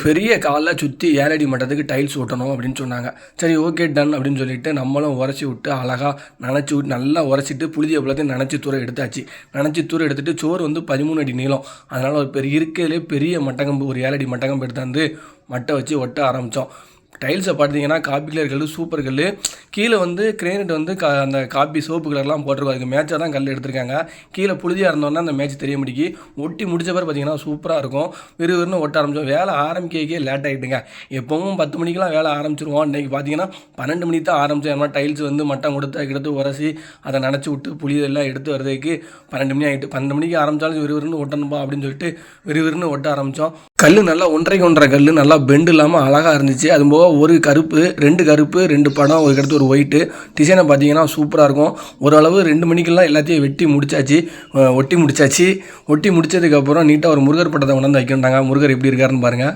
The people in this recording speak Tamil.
பெரிய காலை சுற்றி 7 அடி மட்டத்துக்கு டைல்ஸ் ஒட்டணும் அப்படின்னு சொன்னாங்க. சரி ஓகே டன் அப்படின்னு சொல்லிட்டு நம்மளும் உரைச்சி விட்டு அழகாக நனைச்சி விட்டு நல்லா உரைச்சிட்டு புளிய பழத்தையும் நனைச்சி தூர எடுத்தாச்சு. நனைச்சி தூர எடுத்துகிட்டு சோறு வந்து 13 அடி நீளம். அதனால் ஒரு பெரிய இருக்கிறதுலே பெரிய மட்டக்கம்பு ஒரு 7 அடி மட்டக்கம்பு எடுத்தாந்து மட்டை வச்சு ஒட்ட ஆரம்பித்தோம். டைல்ஸை பார்த்தீங்கன்னா காப்பி கலர் கல் சூப்பர் கல். கீழே வந்து கிரேனைட் வந்து அந்த காப்பி சோப்பு கலர்லாம் போட்டிருக்கோம். அதுக்கு மேட்சாக தான் கல் எடுத்திருக்காங்க. கீழே புழுதியாக இருந்தோன்னா அந்த மேட்ச் தெரிய முடிக்கி ஒட்டி முடிச்ச பிறகு பார்த்தீங்கன்னா சூப்பராக இருக்கும். விறுவிறுன்னு ஒட்ட ஆரம்பித்தோம். வேலை ஆரம்பிக்கே லேட் ஆகிட்டுங்க. எப்பவும் 10 மணிக்கெலாம் வேலை ஆரம்பிச்சிருவோம். இன்றைக்கி பார்த்தீங்கன்னா 12 மணிக்கு தான் ஆரம்பித்தோம். ஏன்னா டைல்ஸ் வந்து மட்டம் கொடுத்து உரசி அதை நினச்சி விட்டு புளியெல்லாம் எடுத்து வரதுக்கு 12 மணி ஆகிட்டு. 12 மணிக்கு ஆரம்பித்தாலும் விறுவிறுன்னு ஒட்டணும்பா அப்படின்னு சொல்லிட்டு விறுவிறுன்னு ஒட்ட ஆரம்பித்தோம். கல் நல்லா 1.5 கல் நல்லா பெண்டு இல்லாமல் அழகாக இருந்துச்சு. அதுபோக ஒரு கருப்பு 2 படம் ஒரு இடத்து ஒரு ஒயிட்டு டிசைனை பார்த்தீங்கன்னா சூப்பராக இருக்கும். ஓரளவு 2 மணிக்கெல்லாம் எல்லாத்தையும் ஒட்டி முடிச்சாச்சு. ஒட்டி முடிச்சதுக்கப்புறம் நீட்டாக ஒரு முருகர் படத்தை கொண்டாந்து வைக்கிட்டாங்க. முருகர் எப்படி இருக்காருன்னு பாருங்கள்.